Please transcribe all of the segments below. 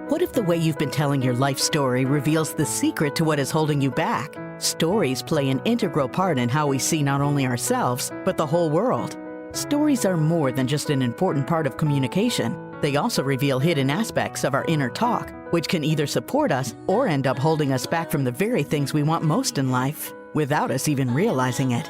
What if the way you've been telling your life story reveals the secret to what is holding you back? Stories play an integral part in how we see not only ourselves, but the whole world. Stories are more than just an important part of communication. They also reveal hidden aspects of our inner talk, which can either support us or end up holding us back from the very things we want most in life, without us even realizing it.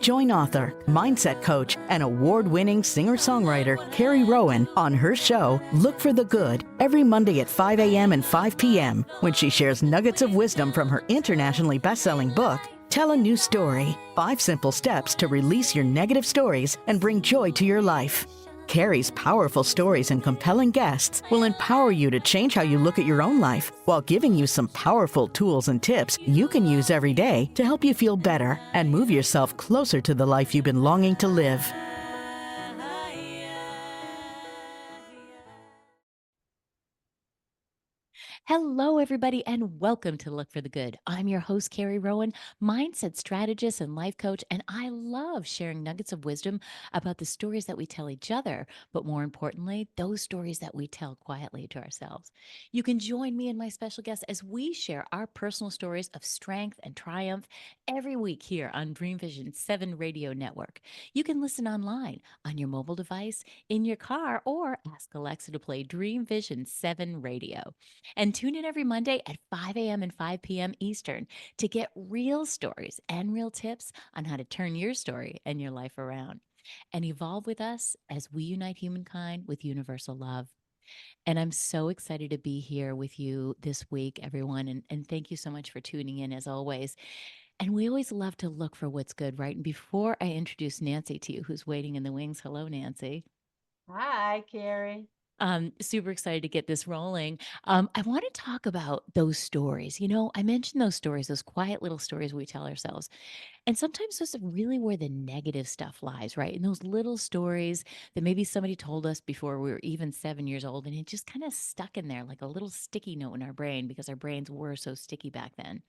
Join author, mindset coach, and award-winning singer-songwriter Carrie Rowan on her show, Look for the Good, every Monday at 5 a.m. and 5 p.m. when she shares nuggets of wisdom from her internationally best-selling book, Tell a New Story, 5 Simple Steps to Release Your Negative Stories and Bring Joy to Your Life. Carrie's powerful stories and compelling guests will empower you to change how you look at your own life while giving you some powerful tools and tips you can use every day to help you feel better and move yourself closer to the life you've been longing to live. Hello, everybody, and welcome to Look for the Good. I'm your host, Carrie Rowan, mindset strategist and life coach, and I love sharing nuggets of wisdom about the stories that we tell each other, but more importantly, those stories that we tell quietly to ourselves. You can join me and my special guests as we share our personal stories of strength and triumph every week here on Dream Vision 7 Radio Network. You can listen online on your mobile device, in your car, or ask Alexa to play Dream Vision 7 Radio. And tune in every Monday at 5 a.m. and 5 p.m. Eastern to get real stories and real tips on how to turn your story and your life around. And evolve with us as we unite humankind with universal love. And I'm so excited to be here with you this week, everyone. And thank you so much for tuning in as always. And we always love to look for what's good, right? And before I introduce Nancy to you, who's waiting in the wings, hello, Nancy. Hi, Carrie. Super excited to get this rolling. I want to talk about those stories. You know, I mentioned those stories, those quiet little stories we tell ourselves. And sometimes those are really where the negative stuff lies, right? In those little stories that maybe somebody told us before we were even 7 years old, and it just kind of stuck in there like a little sticky note in our brain because our brains were so sticky back then.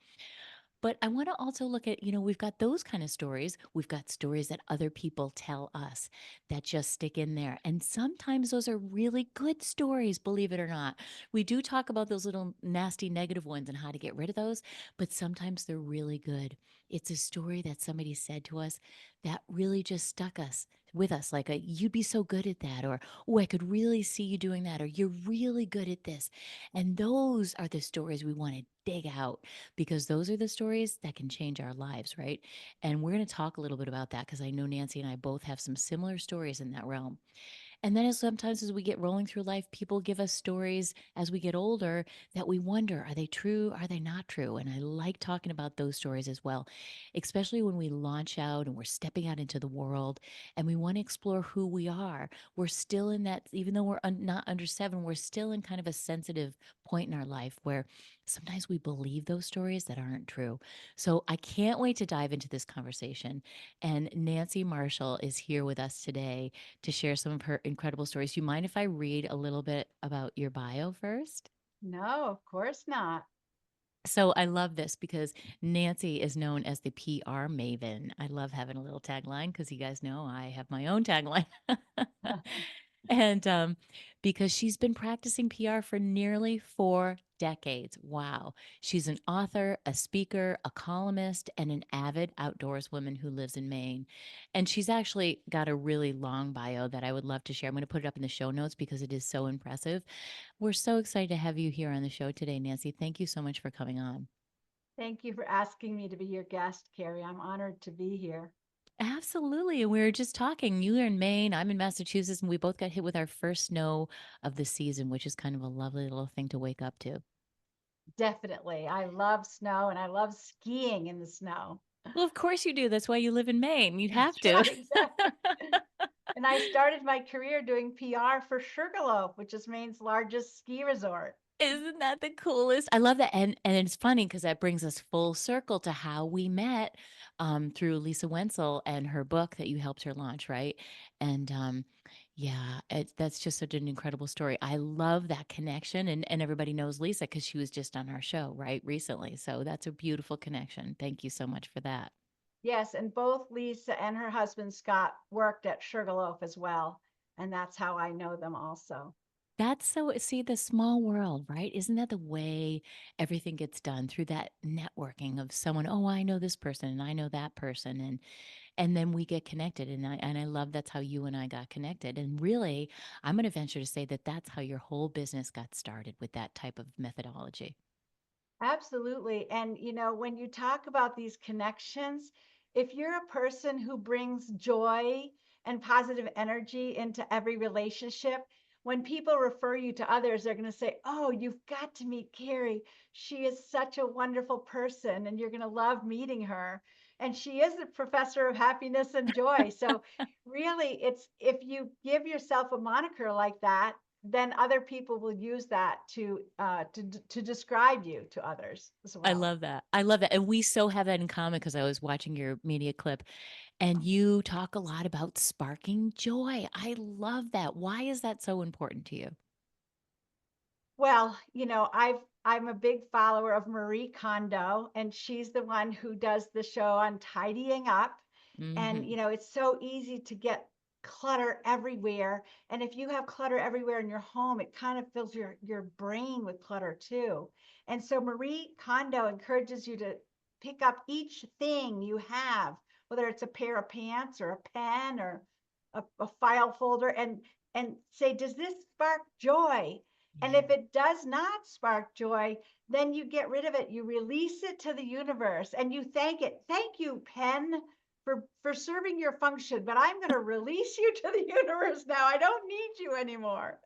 But I want to also look at, we've got those kind of stories. We've got stories that other people tell us that just stick in there. And sometimes those are really good stories, believe it or not. We do talk about those little nasty negative ones and how to get rid of those, but sometimes they're really good. It's a story that somebody said to us that really just stuck us with us like a you'd be so good at that, or oh, I could really see you doing that, or you're really good at this. And those are the stories we want to dig out because those are the stories that can change our lives, right? And we're going to talk a little bit about that because I know Nancy and I both have some similar stories in that realm. And then sometimes as we get rolling through life, people give us stories as we get older that we wonder, are they true? Are they not true? And I like talking about those stories as well, especially when we launch out and we're stepping out into the world and we want to explore who we are. We're still in that, even though we're not under 7, we're still in kind of a sensitive point in our life where sometimes we believe those stories that aren't true. So I can't wait to dive into this conversation. And Nancy Marshall is here with us today to share some of her incredible stories. Do you mind if I read a little bit about your bio first? No, of course not. So I love this because Nancy is known as the PR Maven. I love having a little tagline because you guys know I have my own tagline. And because she's been practicing PR for nearly 4 decades. Wow. She's an author, a speaker, a columnist, and an avid outdoors woman who lives in Maine. And she's actually got a really long bio that I would love to share. I'm going to put it up in the show notes because it is so impressive. We're so excited to have you here on the show today, Nancy. Thank you so much for coming on. Thank you for asking me to be your guest, Carrie. I'm honored to be here. Absolutely. And we were just talking. You are in Maine, I'm in Massachusetts, and we both got hit with our first snow of the season, which is kind of a lovely little thing to wake up to. Definitely. I love snow and I love skiing in the snow. Well, of course you do. That's why you live in Maine. You have That's to. right, exactly. And I started my career doing PR for Sugarloaf, which is Maine's largest ski resort. Isn't that the coolest? I love that. And it's funny because that brings us full circle to how we met through Lisa Wenzel and her book that you helped her launch, right? And yeah, that's just such an incredible story. I love that connection. And everybody knows Lisa because she was just on our show, right, recently. So that's a beautiful connection. Thank you so much for that. Yes, and both Lisa and her husband Scott worked at Sugarloaf as well. And that's how I know them also. That's so see, the small world, right? Isn't that the way everything gets done through that networking of someone, "Oh, I know this person and I know that person," and then we get connected, and I love that's how you and I got connected, and really, I'm gonna venture to say that that's how your whole business got started with that type of methodology. Absolutely. And, when you talk about these connections, if you're a person who brings joy and positive energy into every relationship, when people refer you to others, they're going to say, "Oh, you've got to meet Carrie. She is such a wonderful person, and you're going to love meeting her." And she is a professor of happiness and joy. So, really, it's if you give yourself a moniker like that, then other people will use that to describe you to others as I well. love that. I love that, and we so have that in common because I was watching your media clip, and you talk a lot about sparking joy. I love that. Why is that so important to you? Well, I'm a big follower of Marie Kondo, and she's the one who does the show on tidying up. And Mhm. it's so easy to get clutter everywhere. And if you have clutter everywhere in your home, it kind of fills your brain with clutter too. And so Marie Kondo encourages you to pick up each thing you have, whether it's a pair of pants or a pen or a file folder, and say, does this spark joy? And Yeah. if it does not spark joy, then you get rid of it. You release it to the universe and you thank it. Thank you, pen, for serving your function, but I'm going to release you to the universe now. I don't need you anymore.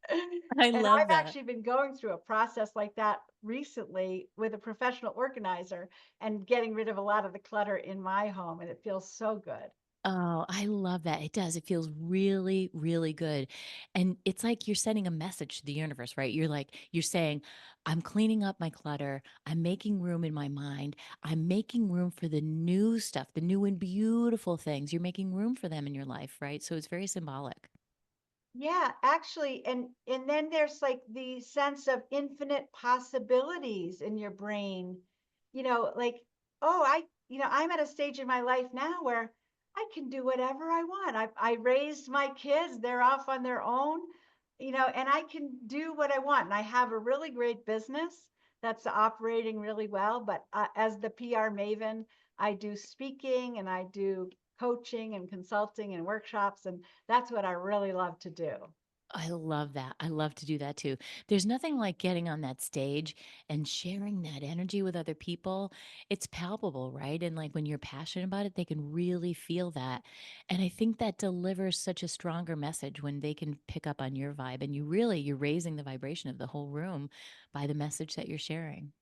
I And love I've that. actually been going through a process like that recently with a professional organizer and getting rid of a lot of the clutter in my home. And it feels so good. Oh, I love that. It does. It feels really, really good. And it's like you're sending a message to the universe, right? You're saying, I'm cleaning up my clutter. I'm making room in my mind. I'm making room for the new stuff, the new and beautiful things. You're making room for them in your life, right? So it's very symbolic. Yeah, actually, and then there's like the sense of infinite possibilities in your brain. Like, oh, I'm at a stage in my life now where I can do whatever I want. I raised my kids, they're off on their own, and I can do what I want. And I have a really great business that's operating really well, but as the PR Maven, I do speaking and I do coaching and consulting and workshops, and that's what I really love to do. I love that. I love to do that too. There's nothing like getting on that stage and sharing that energy with other people. It's palpable, right? And like when you're passionate about it, they can really feel that. And I think that delivers such a stronger message when they can pick up on your vibe and you're raising the vibration of the whole room by the message that you're sharing.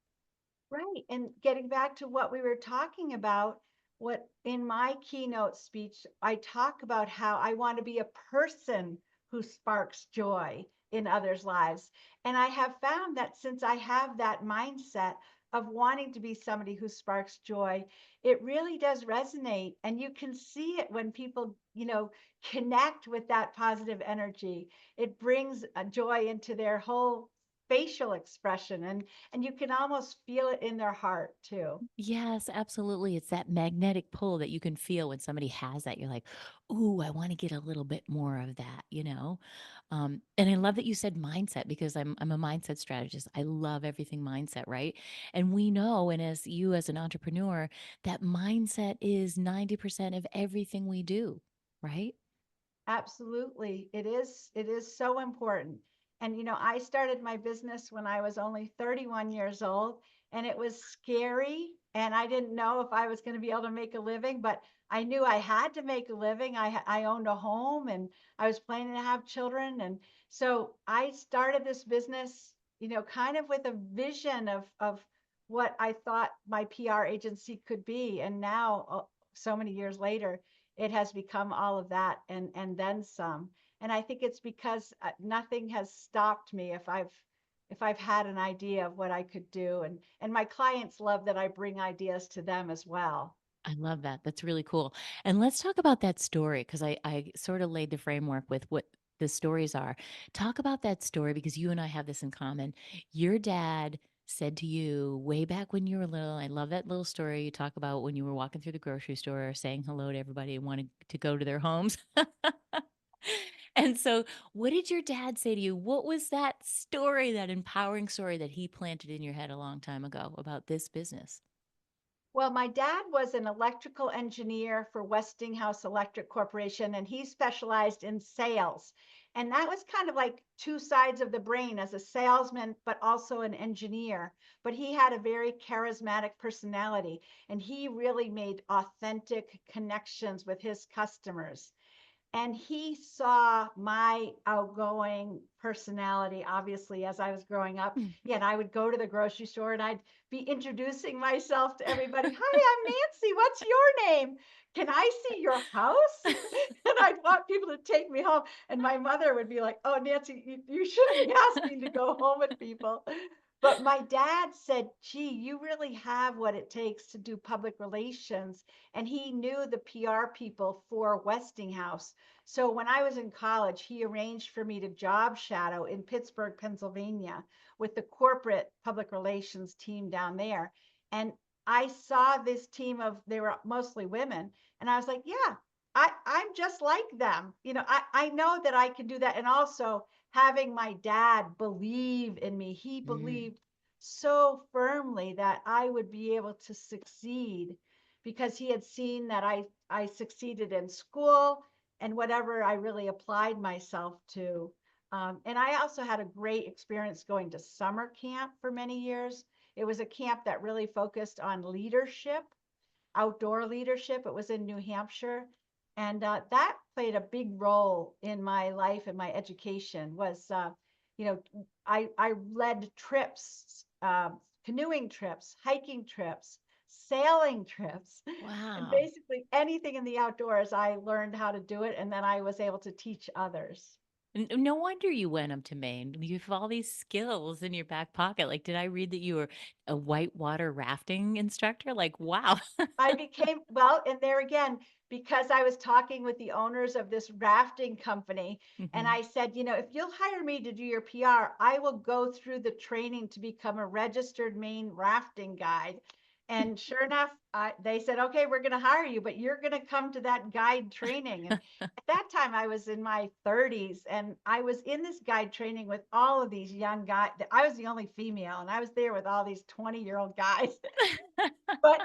Right. And getting back to what we were talking about, what in my keynote speech, I talk about how I want to be a person who sparks joy in others' lives. And I have found that since I have that mindset of wanting to be somebody who sparks joy, it really does resonate. And you can see it when people, connect with that positive energy. It brings a joy into their whole facial expression, and you can almost feel it in their heart too. Yes, absolutely. It's that magnetic pull that you can feel when somebody has that. You're like, ooh, I want to get a little bit more of that, you know? And I love that you said mindset because I'm a mindset strategist. I love everything mindset, right? And we know, and as you as an entrepreneur, that mindset is 90% of everything we do, right? Absolutely. It is so important. And I started my business when I was only 31 years old, and it was scary and I didn't know if I was going to be able to make a living, but I knew I had to make a living. I owned a home and I was planning to have children, and so I started this business, kind of with a vision of what I thought my PR agency could be. And now, so many years later, it has become all of that and then some. And I think it's because nothing has stopped me if I've had an idea of what I could do, and my clients love that I bring ideas to them as well. I love that. That's really cool. And let's talk about that story because I sort of laid the framework with what the stories are. Talk about that story because you and I have this in common. Your dad said to you way back when you were little, I love that little story you talk about when you were walking through the grocery store saying hello to everybody and wanted to go to their homes. And so, what did your dad say to you? What was that story, that empowering story that he planted in your head a long time ago about this business? Well, my dad was an electrical engineer for Westinghouse Electric Corporation, and he specialized in sales. And that was kind of like two sides of the brain as a salesman, but also an engineer. But he had a very charismatic personality, and he really made authentic connections with his customers. And he saw my outgoing personality, obviously, as I was growing up. Yeah, and I would go to the grocery store and I'd be introducing myself to everybody. Hi, I'm Nancy. What's your name? Can I see your house? And I'd want people to take me home. And my mother would be like, oh, Nancy, you shouldn't be asking to go home with people. But my dad said, gee, you really have what it takes to do public relations. And he knew the PR people for Westinghouse. So when I was in college, he arranged for me to job shadow in Pittsburgh, Pennsylvania, with the corporate public relations team down there. And I saw this team of, they were mostly women. And I was like, yeah, I'm just like them. I know that I can do that. And also having my dad believe in me, he Mm, believed so firmly that I would be able to succeed because he had seen that I succeeded in school and whatever I really applied myself to. And I also had a great experience going to summer camp for many years. It was a camp that really focused on leadership, outdoor leadership. It was in New Hampshire. And that played a big role in my life and my education was, you know, I led trips, canoeing trips, hiking trips, sailing trips, and wow. basically anything in the outdoors, I learned how to do it. And then I was able to teach others. No wonder you went up to Maine. You have all these skills in your back pocket. Like, did I read that you were a whitewater rafting instructor? Like, wow. I became, well, and there again, because I was talking with the owners of this rafting company, and Mhm. I said, if you'll hire me to do your PR, I will go through the training to become a registered Maine rafting guide. And sure enough, they said, okay, we're going to hire you, but you're going to come to that guide training. And at that time, I was in my 30s, and I was in this guide training with all of these young guys. I was the only female, and I was there with all these 20-year-old guys. But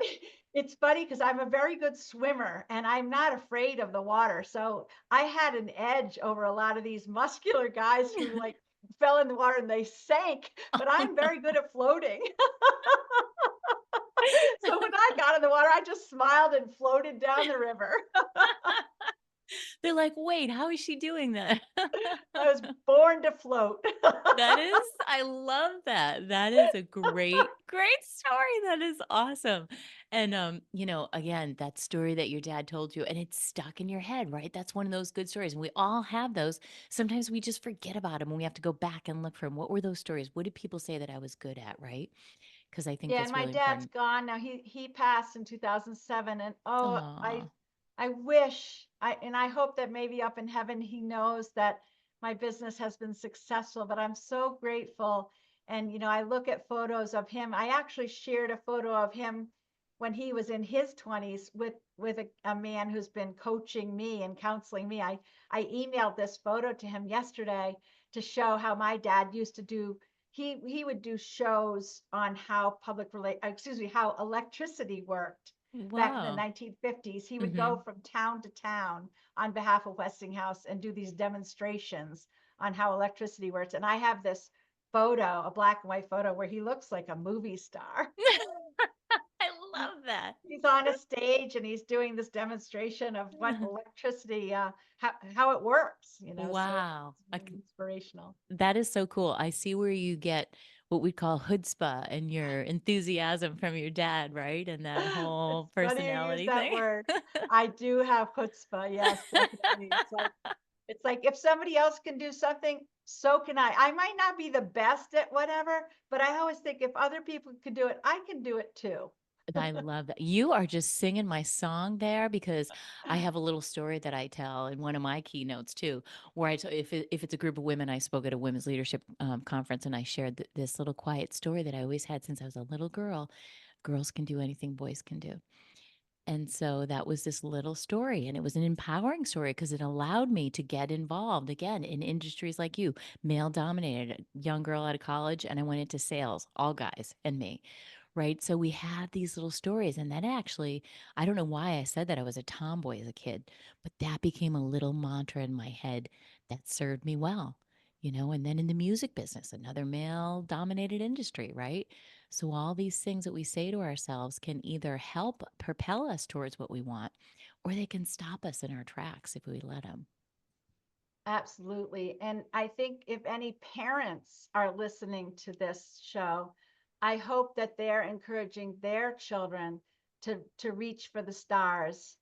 it's funny because I'm a very good swimmer and I'm not afraid of the water. So I had an edge over a lot of these muscular guys who like fell in the water and they sank, but Oh, I'm no. very good at floating. So when I got in the water, I just smiled and floated down the river. They're like, wait, how is she doing that? I was born to float. That is, I love that. That is a great, great story. That is awesome. And again, that story that your dad told you and it's stuck in your head, right? That's one of those good stories. And we all have those. Sometimes we just forget about them and we have to go back and look for them. What were those stories? What did people say that I was good at, right? Because I think Yeah, and that's my really dad's important. gone now. He passed in 2007, and oh, Oh, I wish I hope that maybe up in heaven he knows that my business has been successful, but I'm so grateful. And I look at photos of him. I actually shared a photo of him when he was in his 20s with a man who's been coaching me and counseling me. I emailed this photo to him yesterday to show how my dad used to do he would do shows on how electricity worked back in the wow. 1950s. He would go Hmm. from town to town on behalf of Westinghouse and do these demonstrations on how electricity works. And I have this photo, a black and white photo where he looks like a movie star. I love that. He's on a stage and he's doing this demonstration of what electricity, how it works, so Wow. it's really inspirational. That is so cool. I see where you get what we call chutzpah and your enthusiasm from your dad, right? And that It's whole funny you use personality that thing. word. I do have chutzpah. Yes, definitely. It's like if somebody else can do something, so can I. I might not be the best at whatever, but I always think if other people could do it, I can do it too. I love that. You are just singing my song there because I have a little story that I tell in one of my keynotes too, where if it's a group of women, I spoke at a women's leadership conference and I shared this little quiet story that I always had since I was a little girl. Girls can do anything boys can do. And so that was this little story, and it was an empowering story because it allowed me to get involved again in industries like you, male dominated, young girl out of college, and I went into sales, all guys and me. Right. So we had these little stories. And that actually, I don't know why I said that I was a tomboy as a kid, but that became a little mantra in my head that served me well, and then in the music business, another male dominated industry, right? So all these things that we say to ourselves can either help propel us towards what we want, or they can stop us in our tracks if we let them. Absolutely. And I think if any parents are listening to this show, I hope that they're encouraging their children to reach for the stars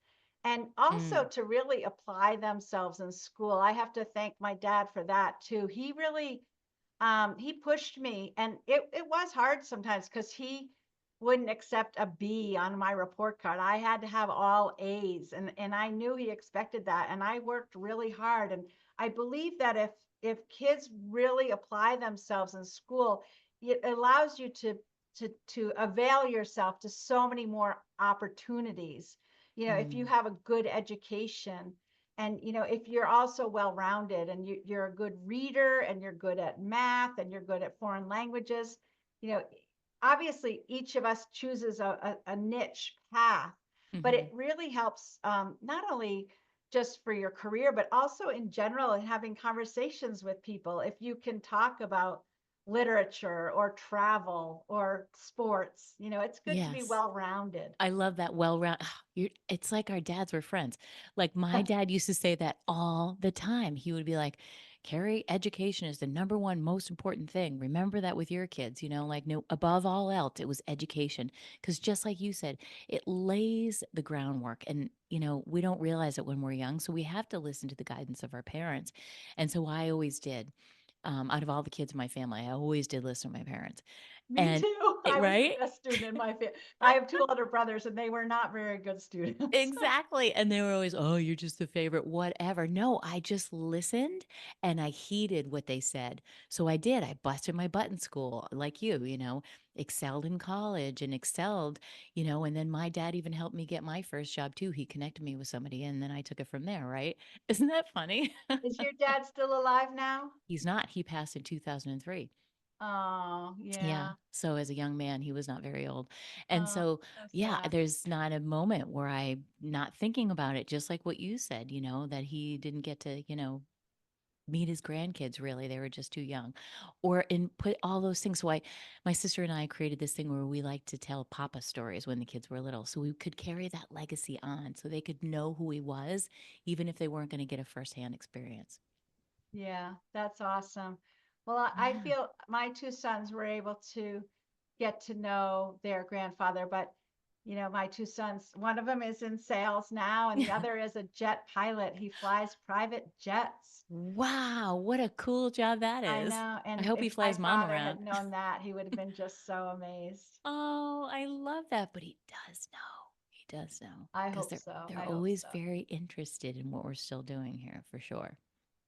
and also Mm, to really apply themselves in school. I have to thank my dad for that too. He pushed me, and it was hard sometimes because he wouldn't accept a B on my report card. I had to have all A's, and I knew he expected that, and I worked really hard. And I believe that if kids really apply themselves in school, it allows you to avail yourself to so many more opportunities. If you mm, have a good education, and if you're also well rounded, and you're a good reader, and you're good at math, and you're good at foreign languages, you know obviously each of us chooses a niche path, but hmm. it really helps, not only just for your career, but also in general, and having conversations with people. If you can talk about literature or travel or sports, it's good to be Yes. well rounded. I love that well-round it's like our dads were friends. Like, my dad used to say that all the time. He would be like, "Carrie, education is the number one most important thing. Remember that with your kids, like, no above all else, it was education. Because just like you said, it lays the groundwork, and, we don't realize it when we're young, so we have to listen to the guidance of our parents, and so I always did. Out of all the kids in my family, I always did listen to my parents, Me and too. I was the right? best student in my family. I have two older brothers, and they were not very good students. Exactly, and they were always, "Oh, you're just the favorite," whatever. No, I just listened and I heeded what they said. So I did, I busted my butt in school like you, excelled in college and excelled, and then my dad even helped me get my first job too. He connected me with somebody and then I took it from there, right? Isn't that funny? Is your dad still alive now? He's not, he passed in 2003. Oh, Yeah. yeah. So as a young man, he was not very old. And Oh, so, so yeah, sad. there's not a moment where I'm not thinking about it, just like what you said, that he didn't get to, meet his grandkids really. They were just too young. Or and put all those things. So my sister and I created this thing where we like to tell Papa stories when the kids were little. So we could carry that legacy on so they could know who he was, even if they weren't going to get a firsthand experience. Yeah, that's awesome. Well, I Yeah. feel my two sons were able to get to know their grandfather, but my two sons, one of them is in sales now, and the other is a jet pilot. He flies private jets. Wow, what a cool job that I is. know. I And hope if he my flies mom father around. had known that, he would have been just so amazed. Oh, I love that, but he does know. He does know I because hope they're so. they're I hope always so. very interested in what we're still doing here for sure.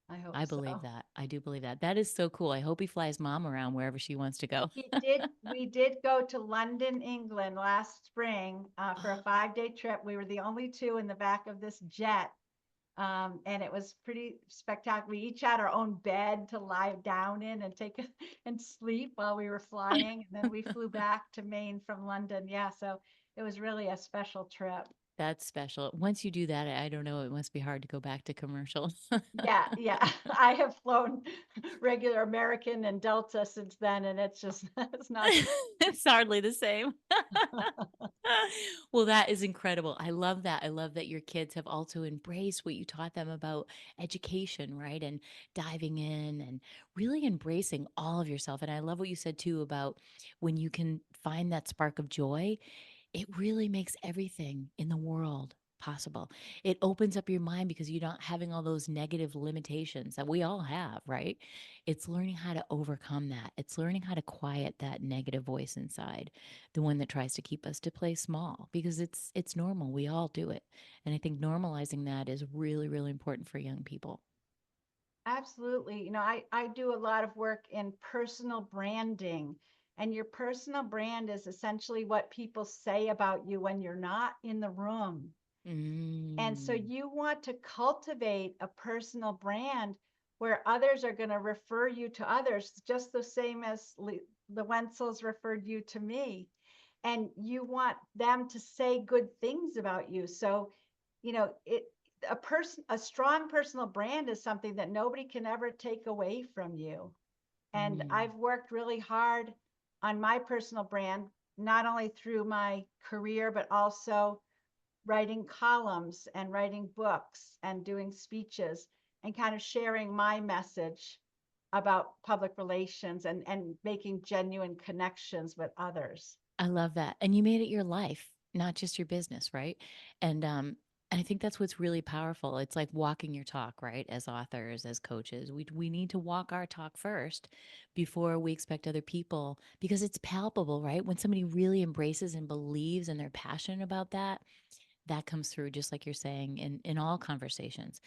I hope I believe so. that. I do believe that. That is so cool. I hope he flies mom around wherever she wants to go. We did go to London, England last spring, for a Oh, 5-day trip. We were the only two in the back of this jet. And it was pretty spectacular. We each had our own bed to lie down in and and sleep while we were flying. And then we flew back to Maine from London. Yeah, so it was really a special trip. that's special. Once you do that, I don't know, it must be hard to go back to commercial. Yeah, yeah. I have flown regular American and Delta since then, and it's just it's not the It's hardly the same. Well, that is incredible. I love that. I love that your kids have also embraced what you taught them about education, right? And diving in and really embracing all of yourself. And I love what you said too about when you can find that spark of joy, it really makes everything in the world possible. It opens up your mind because you're not having all those negative limitations that we all have, right? It's learning how to overcome that. It's learning how to quiet that negative voice inside, the one that tries to keep us to play small because it's normal. We all do it. And I think normalizing that is really really important for young people. Absolutely. I do a lot of work in personal branding. And your personal brand is essentially what people say about you when you're not in the room. And so Mm. you want to cultivate a personal brand where others are going to refer you to others, just the same as the Wenzels referred you to me. And you want them to say good things about you. So, a strong personal brand is something that nobody can ever take away from you. And Mm. I've worked really hard on my personal brand, not only through my career, but also writing columns and writing books and doing speeches and kind of sharing my message about public relations and making genuine connections with others. I love that. And you made it your life, not just your business, right? And I think that's what's really powerful. It's like walking your talk, right? As authors, as coaches, we need to walk our talk first before we expect other people, because it's palpable, right? When somebody really embraces and believes and they're passionate about that, that comes through, just like you're saying, in all conversations,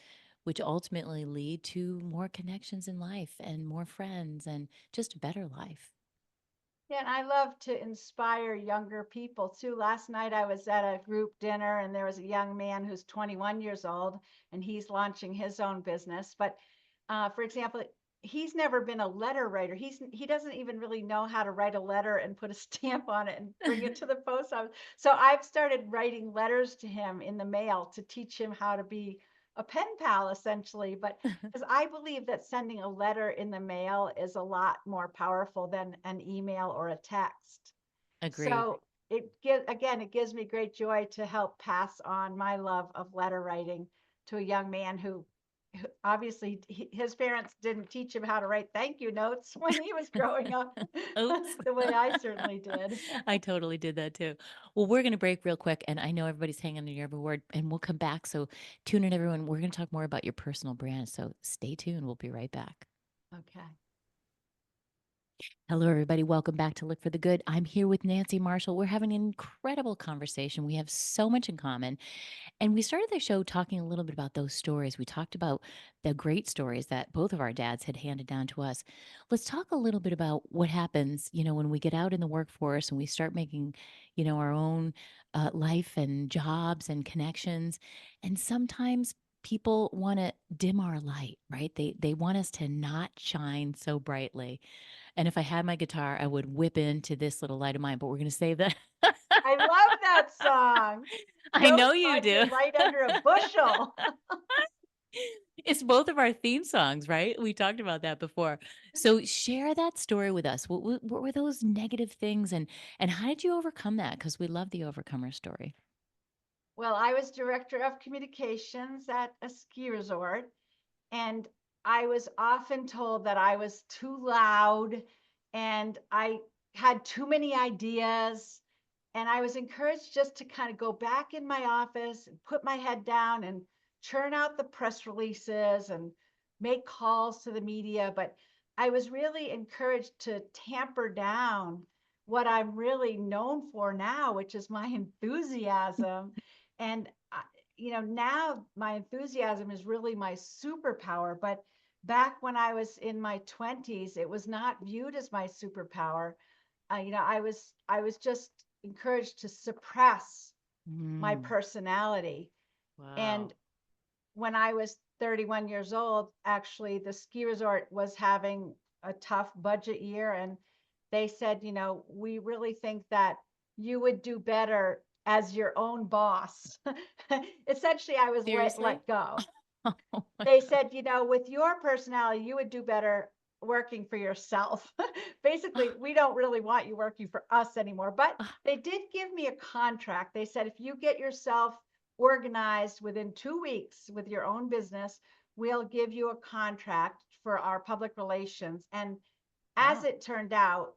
which ultimately lead to more connections in life and more friends and just a better life. Yeah, and I love to inspire younger people too. Last night I was at a group dinner and there was a young man who's 21 years old and he's launching his own business. But for example, he's never been a letter writer. He doesn't even really know how to write a letter and put a stamp on it and bring it to the post office. So I've started writing letters to him in the mail to teach him how to be a pen pal essentially. But because I believe that sending a letter in the mail is a lot more powerful than an email or a text. Agreed. So it gives me great joy to help pass on my love of letter writing to a young man who obviously his parents didn't teach him how to write thank you notes when he was growing up Oops. the way I certainly did. I totally did that too. Well, we're going to break real quick, and I know everybody's hanging on your every word, and we'll come back. So tune in, everyone. We're going to talk more about your personal brand. So stay tuned. We'll be right back. Okay. Hello, everybody. Welcome back to Look for the Good. I'm here with Nancy Marshall. We're having an incredible conversation. We have so much in common. And we started the show talking a little bit about those stories. We talked about the great stories that both of our dads had handed down to us. Let's talk a little bit about what happens, when we get out in the workforce and we start making, our own life and jobs and connections. And sometimes people want to dim our light, right? They want us to not shine so brightly. And if I had my guitar, I would whip into this little light of mine, but we're going to save that. I love that song. I know Don't you hide your do. light under a bushel. It's both of our theme songs, right? We talked about that before. So share that story with us. What were those negative things, and how did you overcome that? Because we love the overcomer story. Well, I was director of communications at a ski resort, and I was often told that I was too loud and I had too many ideas. And I was encouraged just to kind of go back in my office and put my head down and churn out the press releases and make calls to the media. But I was really encouraged to tamper down what I'm really known for now, which is my enthusiasm. And now my enthusiasm is really my superpower. But back when I was in my 20s, it was not viewed as my superpower. I was just encouraged to suppress my Mm, personality. wow. And when I was 31 years old, actually, the ski resort was having a tough budget year. And they said, we really think that you would do better as your own boss. Essentially, I was Seriously? let go. Oh my They God. said, with your personality, you would do better working for yourself. Basically, we don't really want you working for us anymore. But they did give me a contract. They said, if you get yourself organized within 2 weeks with your own business, we'll give you a contract for our public relations. And as Wow. it turned out,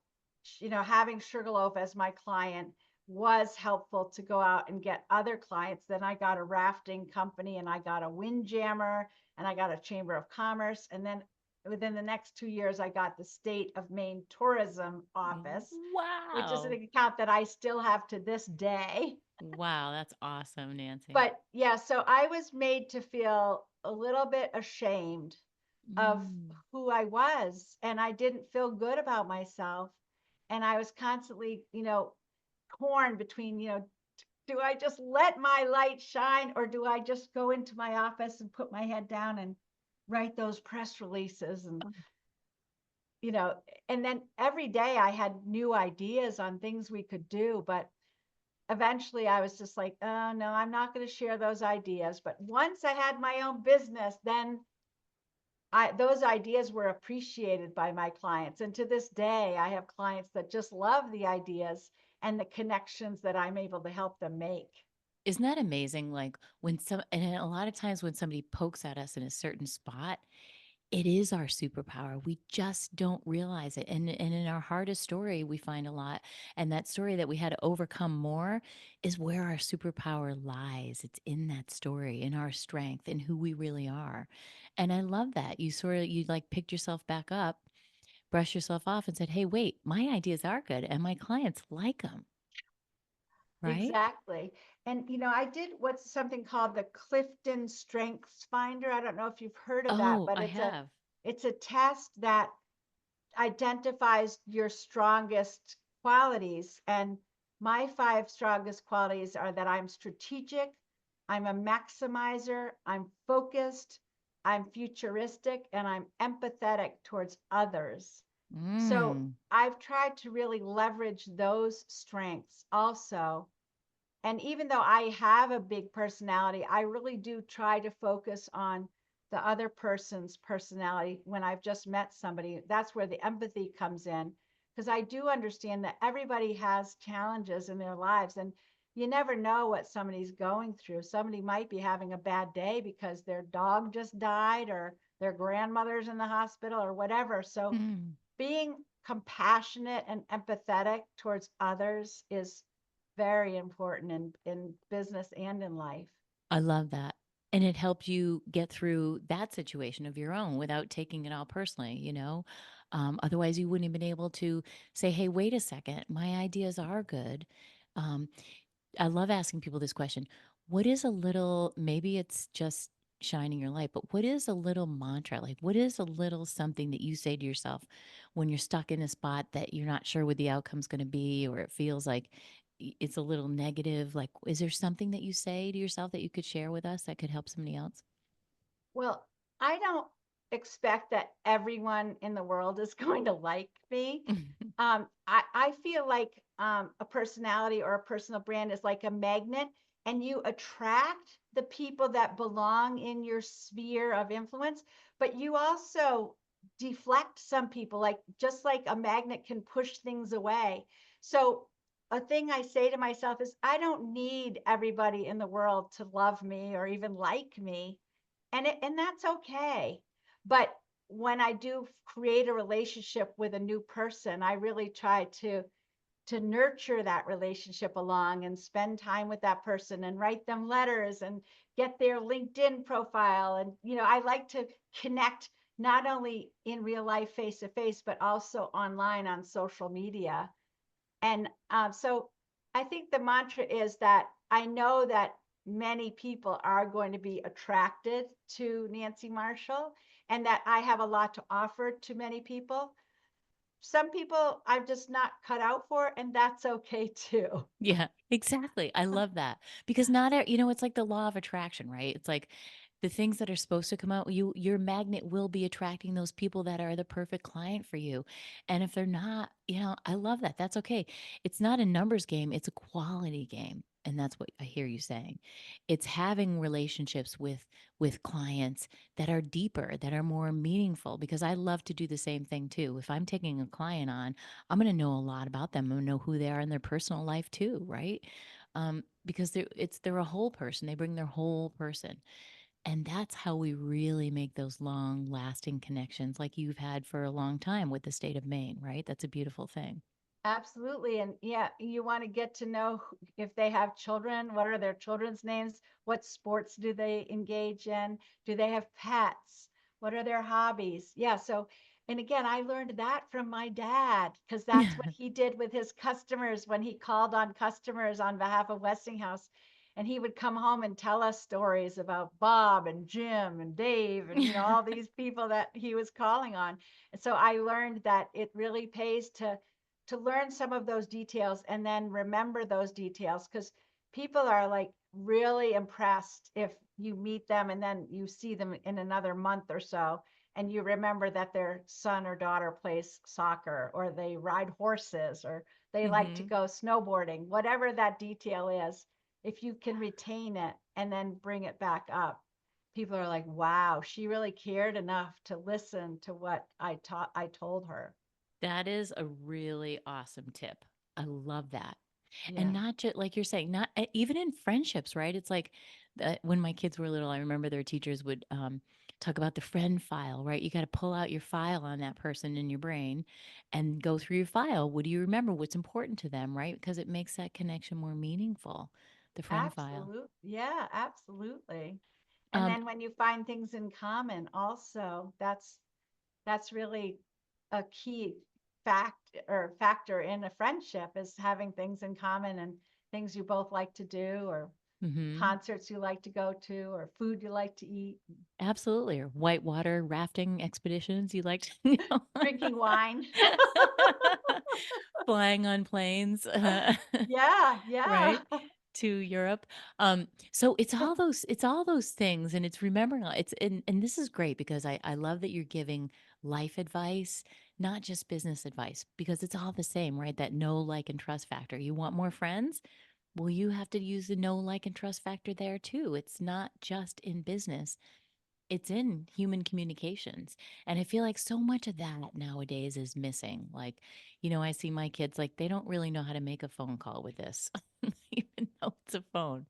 having Sugarloaf as my client was helpful to go out and get other clients. Then I got a rafting company and I got a windjammer and I got a chamber of commerce. And then within the next 2 years, I got the state of Maine tourism office, which is an Wow. account that I still have to this day. Wow, that's awesome, Nancy. But yeah, so I was made to feel a little bit ashamed of Mm, who I was, and I didn't feel good about myself. And I was constantly, torn between, do I just let my light shine, or do I just go into my office and put my head down and write those press releases? And, you know, and then every day I had new ideas on things we could do, but eventually I was just like, oh no, I'm not going to share those ideas. But once I had my own business, then those ideas were appreciated by my clients. And to this day, I have clients that just love the ideas and the connections that I'm able to help them make. Isn't that amazing? Like when and a lot of times when somebody pokes at us in a certain spot, it is our superpower. We just don't realize it. And in our hardest story, we find a lot. And that story that we had to overcome more is where our superpower lies. It's in that story, in our strength, in who we really are. And I love that. You like picked yourself back up, brushed yourself off and said, hey, wait, my ideas are good and my clients like them. Right? Exactly. And I did what's something called the Clifton Strengths Finder. I don't know if you've heard of that, Oh, but I have. it's a test that identifies your strongest qualities. And my 5 strongest qualities are that I'm strategic, I'm a maximizer, I'm focused, I'm futuristic, and I'm empathetic towards others. So Mm. I've tried to really leverage those strengths also. And even though I have a big personality, I really do try to focus on the other person's personality when I've just met somebody. That's where the empathy comes in, because I do understand that everybody has challenges in their lives, and you never know what somebody's going through. Somebody might be having a bad day because their dog just died, or their grandmother's in the hospital, or whatever. So Mm. being compassionate and empathetic towards others is very important in business and in life. I love that. And it helped you get through that situation of your own without taking it all personally, you know? Otherwise, you wouldn't have been able to say, hey, wait a second, my ideas are good. Um, I love asking people this question. What is a little, maybe it's just shining your light, but what is a little mantra? Like, what is a little something that you say to yourself when you're stuck in a spot that you're not sure what the outcome's going to be, or it feels like it's a little negative? Like, is there something that you say to yourself that you could share with us that could help somebody else? Well, I don't expect that everyone in the world is going to like me. I feel like a personality or a personal brand is like a magnet, and you attract the people that belong in your sphere of influence, but you also deflect some people, like just like a magnet can push things away. So, a thing I say to myself is, I don't need everybody in the world to love me or even like me, and that's okay. But when I do create a relationship with a new person, I really try to nurture that relationship along and spend time with that person and write them letters and get their LinkedIn profile. And I like to connect not only in real life face to face, but also online on social media. And so I think the mantra is that I know that many people are going to be attracted to Nancy Marshall, and that I have a lot to offer to many people. Some people I'm just not cut out for, and that's okay too. Yeah, exactly. I love that because it's like the law of attraction, right? It's like the things that are supposed to come out, your magnet will be attracting those people that are the perfect client for you. And if they're not, I love that. That's okay. It's not a numbers game, it's a quality game. And that's what I hear you saying. It's having relationships with clients that are deeper, that are more meaningful, because I love to do the same thing too. If I'm taking a client on, I'm going to know a lot about them. I'm going to know who they are in their personal life too, right? Because they're a whole person. They bring their whole person, and that's how we really make those long lasting connections, like you've had for a long time with the state of Maine, right? That's a beautiful thing. Absolutely. And yeah, you want to get to know if they have children, what are their children's names? What sports do they engage in? Do they have pets? What are their hobbies? Yeah. So, and again, I learned that from my dad, because that's what he did with his customers when he called on customers on behalf of Westinghouse. And he would come home and tell us stories about Bob and Jim and Dave and, all these people that he was calling on. And so I learned that it really pays to learn some of those details and then remember those details, because people are like really impressed if you meet them and then you see them in another month or so and you remember that their son or daughter plays soccer or they ride horses or they like to Mm-hmm. go snowboarding, whatever that detail is. If you can retain it and then bring it back up, people are like, wow, she really cared enough to listen to what I told her. That is a really awesome tip. I love that. And Yeah, not just like you're saying, not even in friendships, right? It's like when my kids were little, I remember their teachers would talk about the friend file, right? You got to pull out your file on that person in your brain and go through your file. What do you remember? What's important to them, right? Because it makes that connection more meaningful. The friend file. absolutely. Yeah, absolutely. And Um, then when you find things in common also, that's really a key factor in a friendship, is having things in common and things you both like to do, or mhm. concerts you like to go to, or food you like to eat, Absolutely. Or whitewater rafting expeditions you like to, you know. drinking wine. Flying on planes, Yeah, yeah. right? To Europe. So it's all those things and it's remembering it's and this is great because I love that you're giving life advice, not just business advice, because it's all the same, right? That know, like, and trust factor. You want more friends? Well, you have to use the know, like, and trust factor there too. It's not just in business. It's in human communications. And I feel like so much of that nowadays is missing. Like, I see my kids, like, they don't really know how to make a phone call with this, even though it's a phone,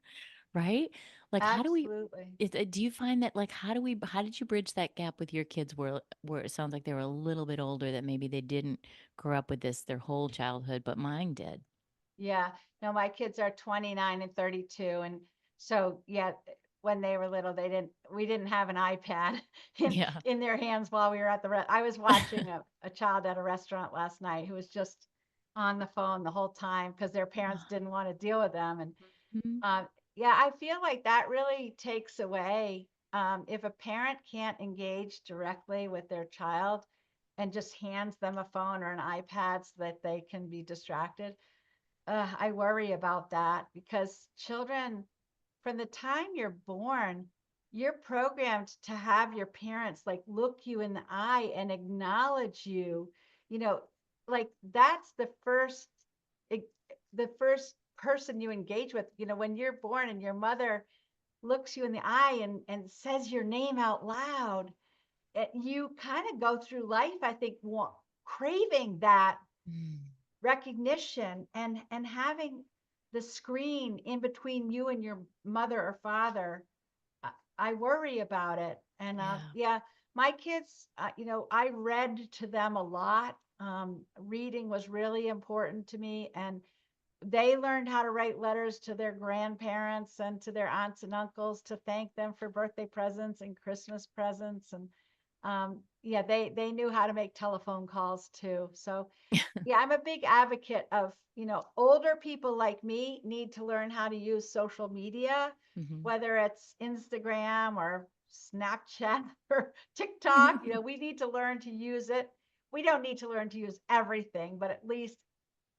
right? Like, how do we, Absolutely. do you find that, like, how did you bridge that gap with your kids where it sounds like they were a little bit older, that maybe they didn't grow up with this their whole childhood, but mine did? Yeah. No, my kids are 29 and 32. And so, yeah, when they were little, we didn't have an iPad Yeah. in their hands while we were at I was watching a child at a restaurant last night who was just on the phone the whole time because their parents didn't want to deal with them. And Mhm. um, yeah, I feel like that really takes away, if a parent can't engage directly with their child and just hands them a phone or an iPad so that they can be distracted. I worry about that because children, from the time you're born, you're programmed to have your parents like look you in the eye and acknowledge you. You know, like that's e- the first person you engage with. When you're born and your mother looks you in the eye and says your name out loud, you kind of go through life, I think, craving that Mm. recognition, and having the screen in between you and your mother or father. I worry about it. And Yeah. yeah, my kids, I read to them a lot. Reading was really important to me, and they learned how to write letters to their grandparents and to their aunts and uncles to thank them for birthday presents and Christmas presents. And yeah, they knew how to make telephone calls too. So yeah, I'm a big advocate of, older people like me need to learn how to use social media, Hmm. whether it's Instagram or Snapchat or TikTok. We need to learn to use it. We don't need to learn to use everything, but at least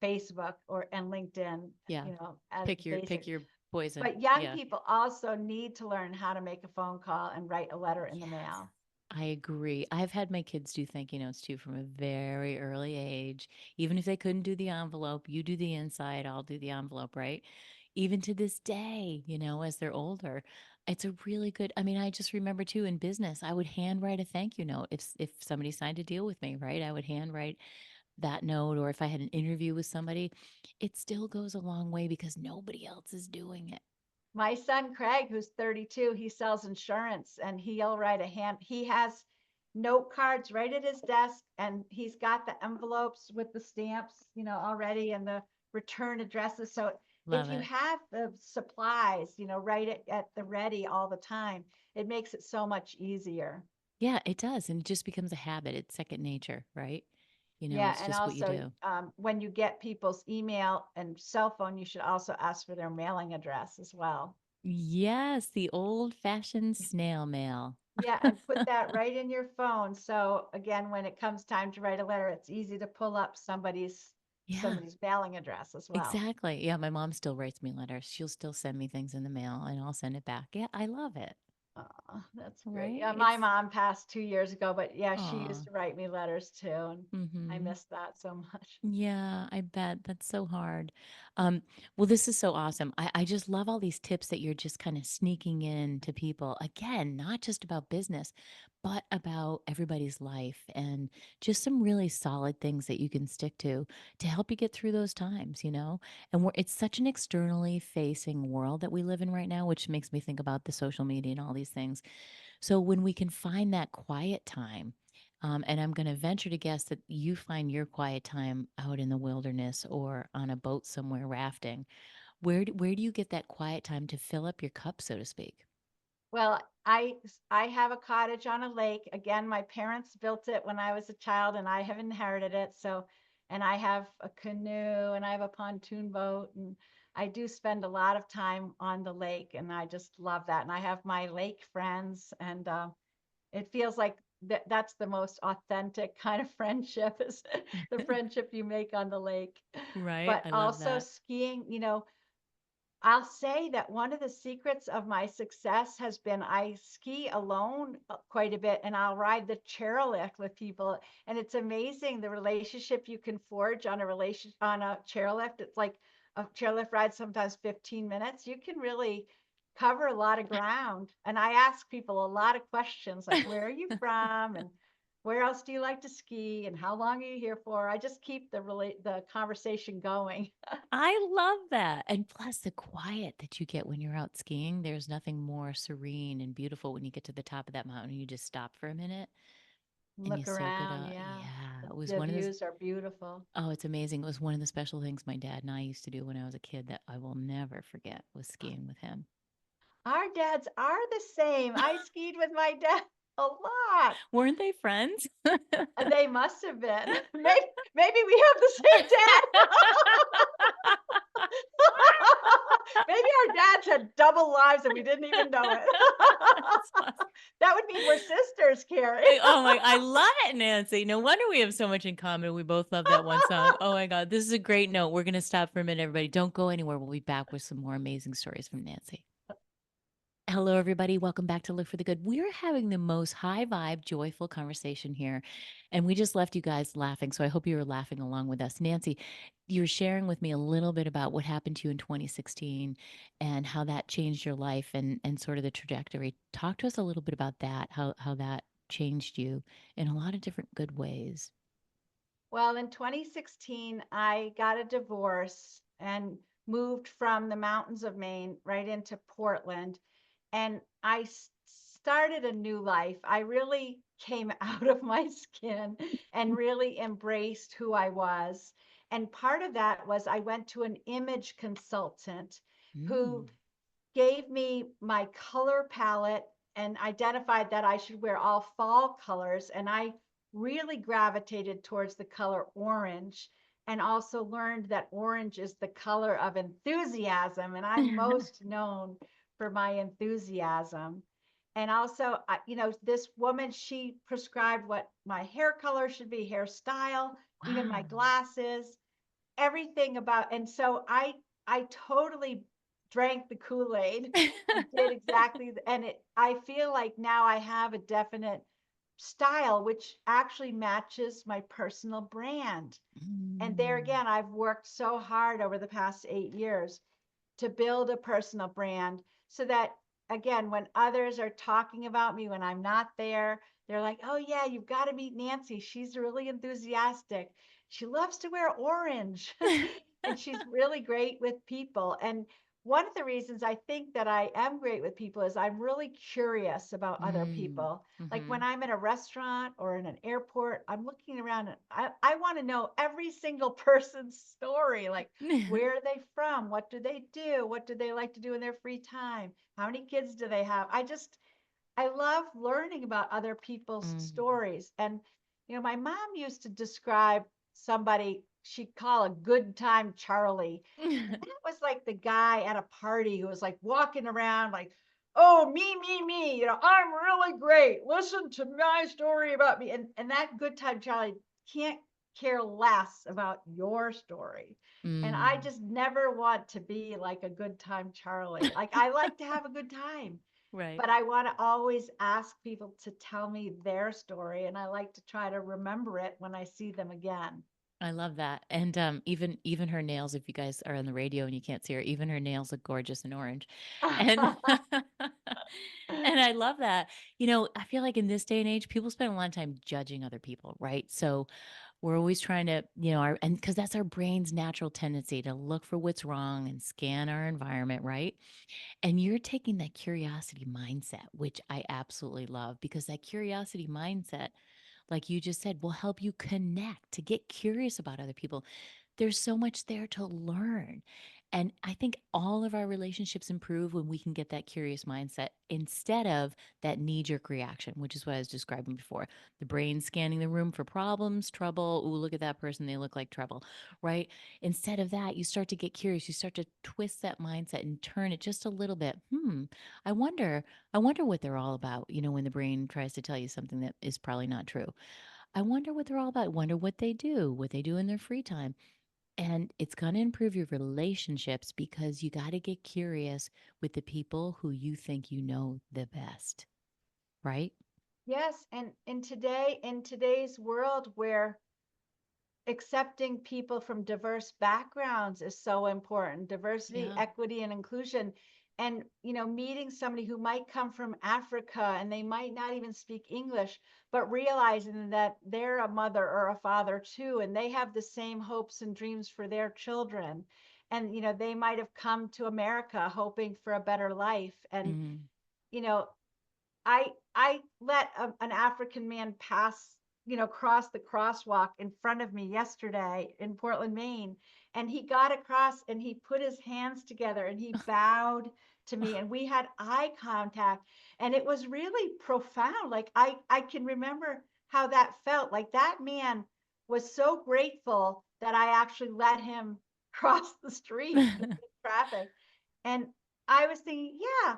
Facebook and LinkedIn, Yeah. as Pick basic. your poison. But young Yeah. people also need to learn how to make a phone call and write a letter in the Yes. mail. I agree. I've had my kids do thank you notes too from a very early age. Even if they couldn't do the envelope, you do the inside, I'll do the envelope, right? Even to this day, as they're older, it's a really good. I mean, I just remember too in business, I would handwrite a thank you note if somebody signed a deal with me, right? I would handwrite that note, or if I had an interview with somebody, it still goes a long way because nobody else is doing it. My son Craig, who's 32, he sells insurance, and he has note cards right at his desk, and he's got the envelopes with the stamps, already, and the return addresses. So if Love you it. have the supplies, right at the ready all the time, it makes it so much easier. Yeah, it does. And it just becomes a habit. It's second nature, right? Yeah, It's and just what you also, do. when you get people's email and cell phone, you should also ask for their mailing address as well. Yes, the old fashioned snail mail. Yeah, and put that right in your phone. So again, when it comes time to write a letter, it's easy to pull up somebody's Yeah. somebody's mailing address as well. Exactly. Yeah, my mom still writes me letters. She'll still send me things in the mail and I'll send it back. Yeah, I love it. Oh, that's great. Right? Yeah, my It's mom passed 2 years ago, but yeah, she aw. used to write me letters too, and I Mm-hmm. miss that so much. Yeah, I bet. That's so hard. Um, well, this is so awesome. I just love all these tips that you're just kind of sneaking in to people. Again, not just about business, but about everybody's life and just some really solid things that you can stick to help you get through those times, you know? And it's such an externally facing world that we live in right now, which makes me think about the social media and all these things. So when we can find that quiet time, and I'm going to venture to guess that you find your quiet time out in the wilderness or on a boat somewhere rafting. Where do you get that quiet time to fill up your cup, so to speak? Well, I have a cottage on a lake. Again, my parents built it when I was a child, and I have inherited it. So, and I have a canoe and I have a pontoon boat, and I do spend a lot of time on the lake, and I just love that. And I have my lake friends, and it feels like that's the most authentic kind of friendship is the friendship you make on the lake. Right. But I love also that. skiing, I'll say that one of the secrets of my success has been I ski alone quite a bit, and I'll ride the chairlift with people. And it's amazing the relationship you can forge on a chairlift. It's like a chairlift ride, sometimes 15 minutes. You can really cover a lot of ground. And I ask people a lot of questions like, where are you from? And where else do you like to ski? And how long are you here for? I just keep the conversation going. I love that. And plus the quiet that you get when you're out skiing, there's nothing more serene and beautiful when you get to the top of that mountain and you just stop for a minute and you Look soak it around, up. yeah. Yeah, The it was the one of those. views are beautiful. Oh, it's amazing. It was one of the special things my dad and I used to do when I was a kid that I will never forget was skiing with him. Our dads are the same. I skied with my dad a lot. Weren't they friends? They must have been. Maybe we have the same dad. Maybe our dads had double lives and we didn't even know it. That's awesome. That would mean we're sisters, Carrie. Oh my, I love it, Nancy. No wonder we have so much in common. We both love that one song. Oh my God, this is a great note. We're going to stop for a minute, everybody. Don't go anywhere. We'll be back with some more amazing stories from Nancy. Hello, everybody. Welcome back to Look for the Good. We're having the most high vibe, joyful conversation here. And we just left you guys laughing. So I hope you were laughing along with us. Nancy, you were sharing with me a little bit about what happened to you in 2016 and how that changed your life and sort of the trajectory. Talk to us a little bit about that, how that changed you in a lot of different good ways. Well, in 2016, I got a divorce and moved from the mountains of Maine right into Portland. And I started a new life. I really came out of my skin and really embraced who I was. And part of that was I went to an image consultant who Mm. gave me my color palette and identified that I should wear all fall colors. And I really gravitated towards the color orange and also learned that orange is the color of enthusiasm. And I'm most known for my enthusiasm. And also, this woman, she prescribed what my hair color should be, hairstyle, even my Wow. glasses, everything about. And so I totally drank the Kool-Aid and did exactly and I feel like now I have a definite style which actually matches my personal brand. And there Mm. again, I've worked so hard over the past 8 years to build a personal brand so that again when others are talking about me when I'm not there, they're like, oh yeah, you've got to meet Nancy, she's really enthusiastic, she loves to wear orange and she's really great with people. And one of the reasons I think that I am great with people is I'm really curious about other Mm. people. Like Mm-hmm. when I'm in a restaurant or in an airport, I'm looking around and I want to know every single person's story. Like, where are they from? What do they do? What do they like to do in their free time? How many kids do they have? I love learning about other people's Mm. stories. And, my mom used to describe somebody she'd call a good time Charlie. And that was like the guy at a party who was like walking around like, oh, me, I'm really great. Listen to my story about me. And that good time Charlie can't care less about your story. And I Mm, just never want to be like a good time Charlie. Like I like to have a good time, right. but I want to always ask people to tell me their story. And I like to try to remember it when I see them again. I love that. And even her nails, if you guys are on the radio and you can't see her, even her nails look gorgeous and orange. And and I love that. I feel like in this day and age, people spend a lot of time judging other people, right? So we're always trying to, and because that's our brain's natural tendency to look for what's wrong and scan our environment, right? And you're taking that curiosity mindset, which I absolutely love because that curiosity mindset, like you just said, will help you connect, to get curious about other people. There's so much there to learn. And I think all of our relationships improve when we can get that curious mindset instead of that knee jerk reaction, which is what I was describing before. The brain scanning the room for problems, trouble. Ooh, look at that person. They look like trouble, right? Instead of that, you start to get curious. You start to twist that mindset and turn it just a little bit. I wonder, I wonder what they're all about, when the brain tries to tell you something that is probably not true. I wonder what they're all about. I wonder what they do in their free time. And it's going to improve your relationships because you got to get curious with the people who you think you know the best, right? Yes, and in today's world where accepting people from diverse backgrounds is so important, diversity, Yeah. equity, and inclusion. And meeting somebody who might come from Africa and they might not even speak English, but realizing that they're a mother or a father too, and they have the same hopes and dreams for their children. And they might have come to America hoping for a better life. And Mm. you know I let an African man pass, cross the crosswalk in front of me yesterday in Portland, Maine, and he got across and he put his hands together and he bowed to me and we had eye contact, and it was really profound. Like I can remember how that felt. Like that man was so grateful that I actually let him cross the street in traffic. And I was thinking, yeah,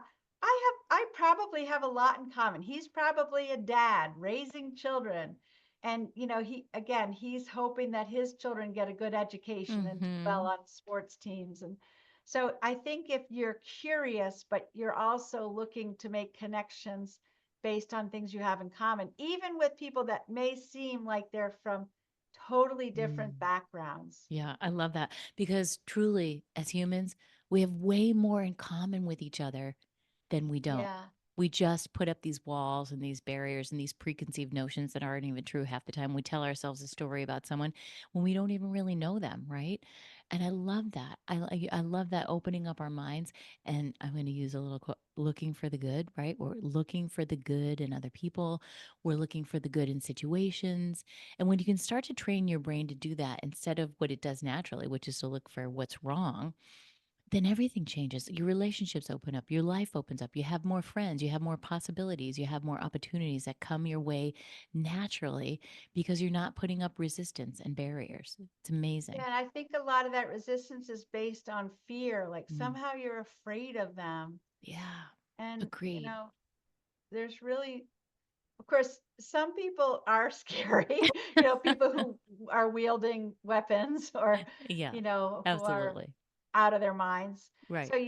I probably have a lot in common. He's probably a dad raising children. And he's hoping that his children get a good education and do well Hmm. on sports teams. And so I think if you're curious, but you're also looking to make connections based on things you have in common, even with people that may seem like they're from totally Mm. different backgrounds. Yeah, I love that because truly, as humans, we have way more in common with each other than we don't. Yeah. We just put up these walls and these barriers and these preconceived notions that aren't even true half the time. We tell ourselves a story about someone when we don't even really know them, right? And I love that. I love that opening up our minds. And I'm going to use a little quote, looking for the good, right? We're looking for the good in other people. We're looking for the good in situations. And when you can start to train your brain to do that instead of what it does naturally, which is to look for what's wrong, then everything changes. Your relationships open up, your life opens up, you have more friends, you have more possibilities, you have more opportunities that come your way naturally because you're not putting up resistance and barriers. It's amazing. Yeah, and I think a lot of that resistance is based on fear. Like Mm. somehow you're afraid of them. Yeah, And, agreed. there's really, of course, some people are scary, people who are wielding weapons or, Yeah, who are absolutely. out of their minds. Right. So,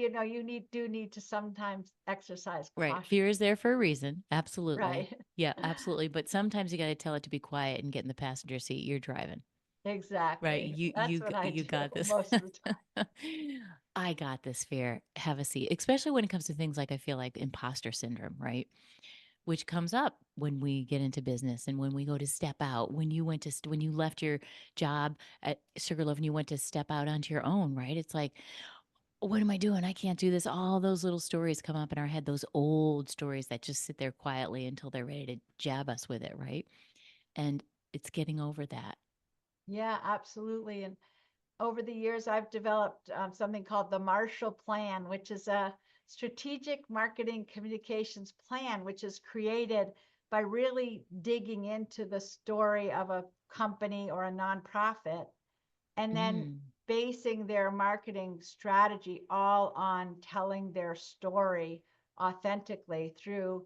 do need to sometimes exercise Right. caution. Fear is there for a reason. Absolutely. Right. Yeah, absolutely. But sometimes you got to tell it to be quiet and get in the passenger seat. You're driving. Right. Exactly. That's what I You do got this. most of the time. I got this fear. Have a seat, especially when it comes to things like I feel like imposter syndrome, right? Which comes up when we get into business and when we go to step out. When you went to when you left your job at Sugarloaf and you went to step out onto your own, right? It's like, what am I doing? I can't do this. All those little stories come up in our head, those old stories that just sit there quietly until they're ready to jab us with it, right? And it's getting over that. Yeah, absolutely. And over the years, I've developed something called the Marshall Plan, which is a strategic marketing communications plan, which is created by really digging into the story of a company or a nonprofit and then Mm, basing their marketing strategy all on telling their story authentically through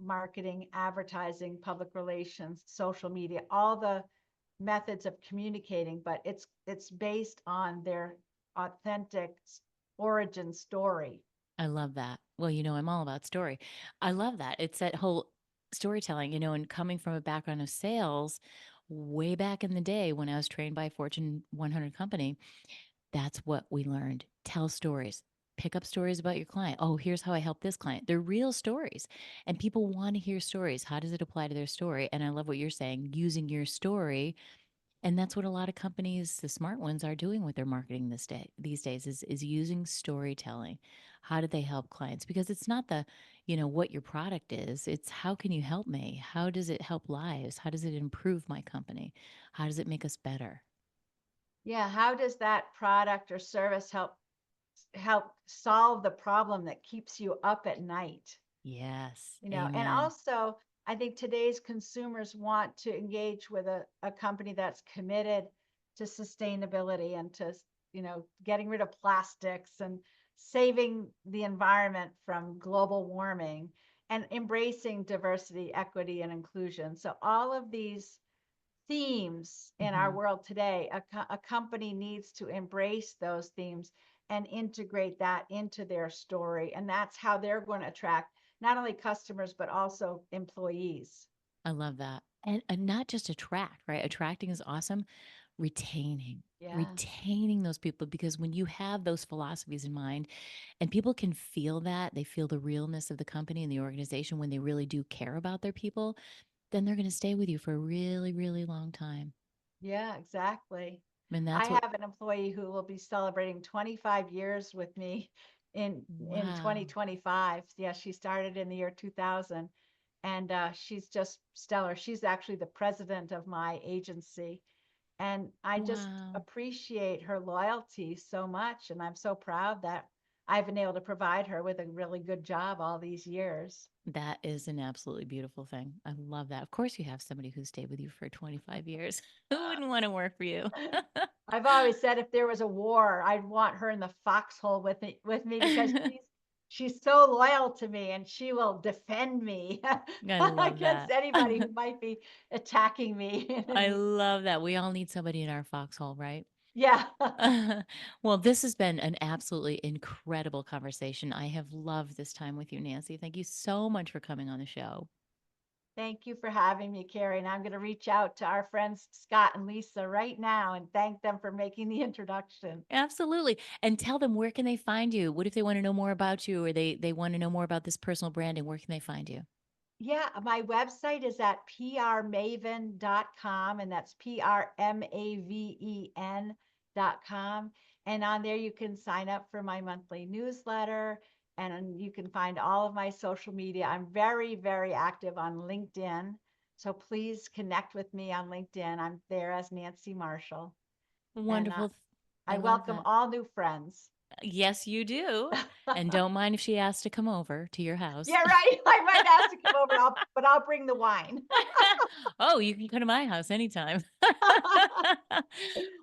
marketing, advertising, public relations, social media, all the methods of communicating, but it's based on their authentic origin story. I love that. Well, I'm all about story. I love that. It's that whole storytelling, and coming from a background of sales way back in the day when I was trained by a Fortune 100 company, that's what we learned. Tell stories. Pick up stories about your client. Oh, here's how I help this client. They're real stories. And people want to hear stories. How does it apply to their story? And I love what you're saying, using your story. And that's what a lot of companies, the smart ones, are doing with their marketing these days is using storytelling. How do they help clients? Because it's not what your product is. It's how can you help me? How does it help lives? How does it improve my company? How does it make us better? Yeah, how does that product or service help solve the problem that keeps you up at night? Yes. And Amen. also I think today's consumers want to engage with a company that's committed to sustainability and to, getting rid of plastics and saving the environment from global warming and embracing diversity, equity, and inclusion. So all of these themes in our Hmm. world today, a company needs to embrace those themes and integrate that into their story. And that's how they're going to attract not only customers, but also employees. I love that. And not just attract, right? Attracting is awesome. Retaining, Yeah. retaining those people, because when you have those philosophies in mind and people can feel that, they feel the realness of the company and the organization when they really do care about their people, then they're going to stay with you for a really, really long time. Yeah, exactly. And I that's what, have an employee who will be celebrating 25 years with me in wow. 2025. Yeah, she started in the year 2000, and she's just stellar. She's actually the president of my agency, and I just Wow. appreciate her loyalty so much, and I'm so proud that I've been able to provide her with a really good job all these years. That is an absolutely beautiful thing. I love that. Of course, you have somebody who stayed with you for 25 years. Who wouldn't want to work for you? I've always said if there was a war, I'd want her in the foxhole with me because she's so loyal to me and she will defend me I love against that. anybody who might be attacking I me. love that. We all need somebody in our foxhole, right? Yeah. Well, this has been an absolutely incredible conversation. I have loved this time with you, Nancy. Thank you so much for coming on the show. Thank you for having me, Carrie. And I'm going to reach out to our friends Scott and Lisa right now and thank them for making the introduction. Absolutely. And tell them, where can they find you? What if they want to know more about you, or they want to know more about this personal branding? Where can they find you? Yeah, my website is at prmaven.com, and that's prmaven.com. And on there, you can sign up for my monthly newsletter and you can find all of my social media. I'm very, very active on LinkedIn. So please connect with me on LinkedIn. I'm there as Nancy Marshall. And Wonderful. I I love welcome that. all new friends. Yes, you do. And don't mind if she asks to come over to your house. Yeah, right. I might ask to come over, but I'll bring the wine. Oh, you can come to my house anytime.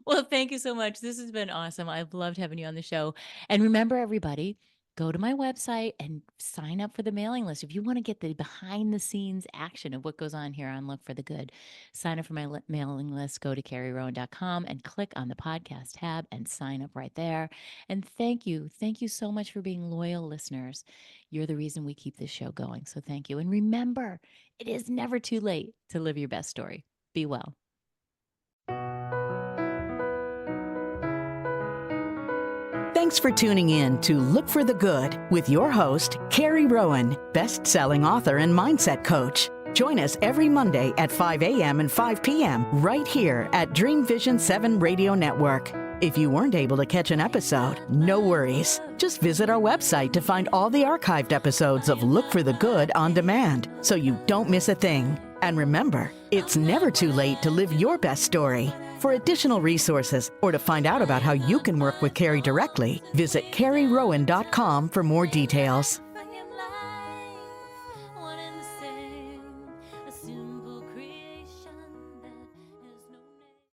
Well, thank you so much. This has been awesome. I've loved having you on the show. And remember, everybody, go to my website and sign up for the mailing list. If you want to get the behind the scenes action of what goes on here on Look for the Good, sign up for my mailing list. Go to carrierowan.com and click on the podcast tab and sign up right there. And thank you. Thank you so much for being loyal listeners. You're the reason we keep this show going. So thank you. And remember, it is never too late to live your best story. Be well. Thanks for tuning in to Look for the Good with your host, Carrie Rowan, best-selling author and mindset coach. Join us every Monday at 5 a.m. and 5 p.m. right here at Dream Vision 7 Radio Network. If you weren't able to catch an episode, no worries. Just visit our website to find all the archived episodes of Look for the Good on demand so you don't miss a thing. And remember, it's never too late to live your best story. For additional resources or to find out about how you can work with Carrie directly, visit carrierowan.com for more details.